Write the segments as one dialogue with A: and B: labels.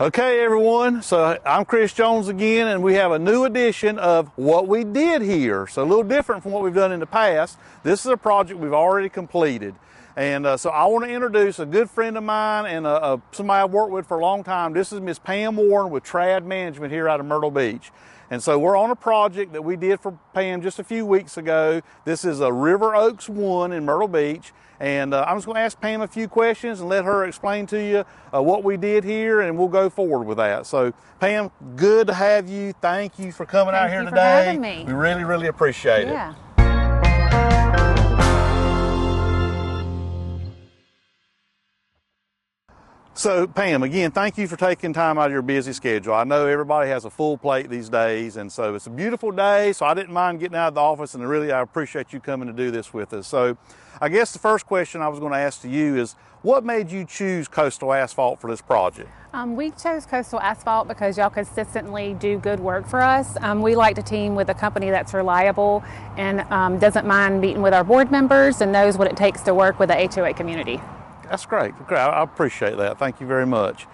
A: Okay, everyone, so I'm Chris Jones again, and we have a new edition of What We Did Here. So a little different from what we've done in the past. This is a project we've already completed. And so I want to introduce a good friend of mine and somebody I've worked with for a long time. This is Miss Pam Warren with Trad Management here out of Myrtle Beach. And so we're on a project that we did for Pam just a few weeks ago. This is a River Oaks 1 in Myrtle Beach. And I'm just going to ask Pam a few questions and let her explain to you what we did here, and we'll go forward with that. So, Pam, good to have you. Thank you for coming out here today.
B: Thank you for having me.
A: We really, really appreciate it. So, Pam, again, thank you for taking time out of your busy schedule. I know everybody has a full plate these days, and so it's a beautiful day, so I didn't mind getting out of the office, and really I appreciate you coming to do this with us. So, I guess the first question I was going to ask to you is, what made you choose Coastal Asphalt for this project?
B: We chose Coastal Asphalt because y'all consistently do good work for us. We like to team with a company that's reliable and doesn't mind meeting with our board members and knows what it takes to work with the HOA community.
A: That's great. I appreciate that. Thank you very much.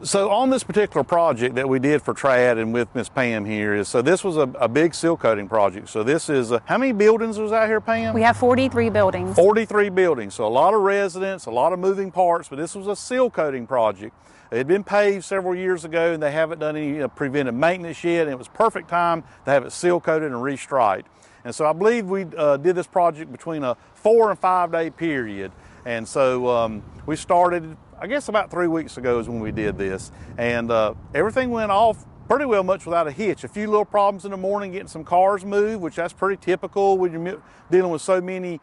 A: So on this particular project that we did for Trad and with Miss Pam here so this was a big seal coating project. So this is, how many buildings was out here, Pam?
B: We have 43 buildings.
A: 43 buildings. So a lot of residents, a lot of moving parts, but this was a seal coating project. It had been paved several years ago and they haven't done any preventive maintenance yet, and it was perfect time to have it seal coated and restriped. And so I believe we did this project between a 4 and 5 day period. And so we started, I guess about 3 weeks ago is when we did this. And everything went off pretty well much without a hitch. A few little problems in the morning getting some cars moved, which that's pretty typical when you're dealing with so many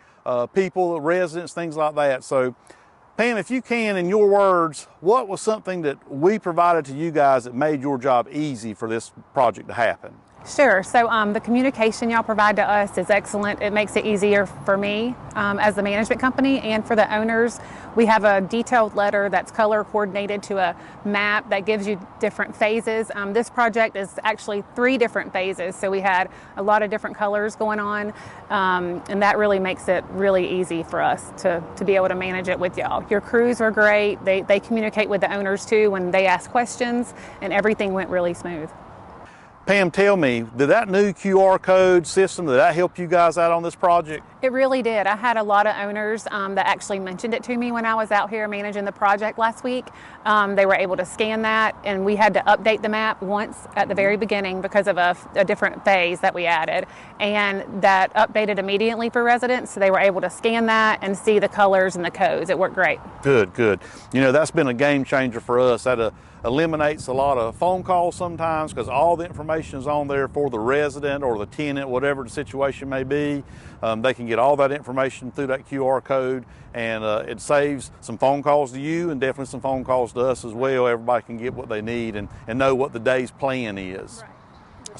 A: people, residents, things like that. So Pam, if you can, in your words, what was something that we provided to you guys that made your job easy for this project to happen?
B: Sure. So the communication y'all provide to us is excellent. It makes it easier for me as the management company and for the owners. We have a detailed letter that's color coordinated to a map that gives you different phases. This project is actually 3 different phases, so we had a lot of different colors going on, and that really makes it really easy for us to be able to manage it with y'all. Your crews are great. They communicate with the owners too when they ask questions, and everything went really smooth.
A: Pam, tell me, did that new QR code system, did that help you guys out on this project?
B: It really did. I had a lot of owners that actually mentioned it to me when I was out here managing the project last week. They were able to scan that, and we had to update the map once at the very beginning because of a different phase that we added. And that updated immediately for residents, so they were able to scan that and see the colors and the codes. It worked great. Good,
A: good. You know, that's been a game changer for us. That eliminates a lot of phone calls sometimes because all the information is on there for the resident or the tenant, whatever the situation may be. They can get all that information through that QR code, and it saves some phone calls to you and definitely some phone calls to us as well. Everybody can get what they need and know what the day's plan is. Right.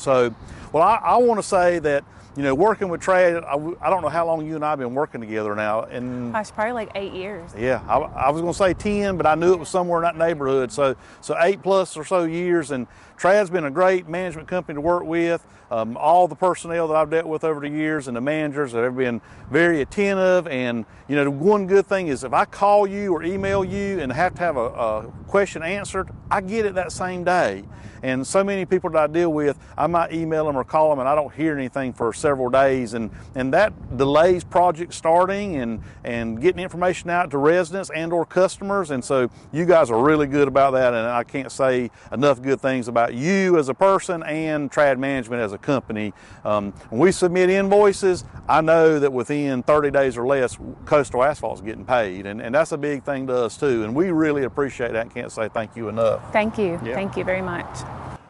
A: So, well, I want to say that, you know, working with Trad, I don't know how long you and I have been working together now. And
B: gosh, probably like 8 years.
A: Yeah, I was going to say 10, but I knew it was somewhere in that neighborhood. So 8+ or so years, and Trad's been a great management company to work with. All the personnel that I've dealt with over the years and the managers have been very attentive. And, you know, the one good thing is if I call you or email you and have to have a question answered, I get it that same day. And so many people that I deal with, I might email them or call them and I don't hear anything for several days. And that delays project starting and getting information out to residents and or customers. And so you guys are really good about that. And I can't say enough good things about you as a person and Trad Management as a company. When we submit invoices, I know that within 30 days or less, Coastal Asphalt is getting paid. And that's a big thing to us too. And we really appreciate that and can't say thank you enough.
B: Thank you. Yeah. Thank you very much.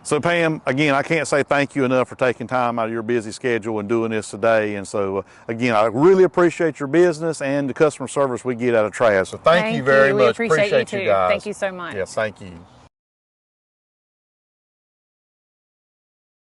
A: So Pam, again, I can't say thank you enough for taking time out of your busy schedule and doing this today. And so, again, I really appreciate your business and the customer service we get out of Trad. So thank you very much.
B: We appreciate you too.
A: Guys.
B: Thank you so much.
A: Yes, thank you.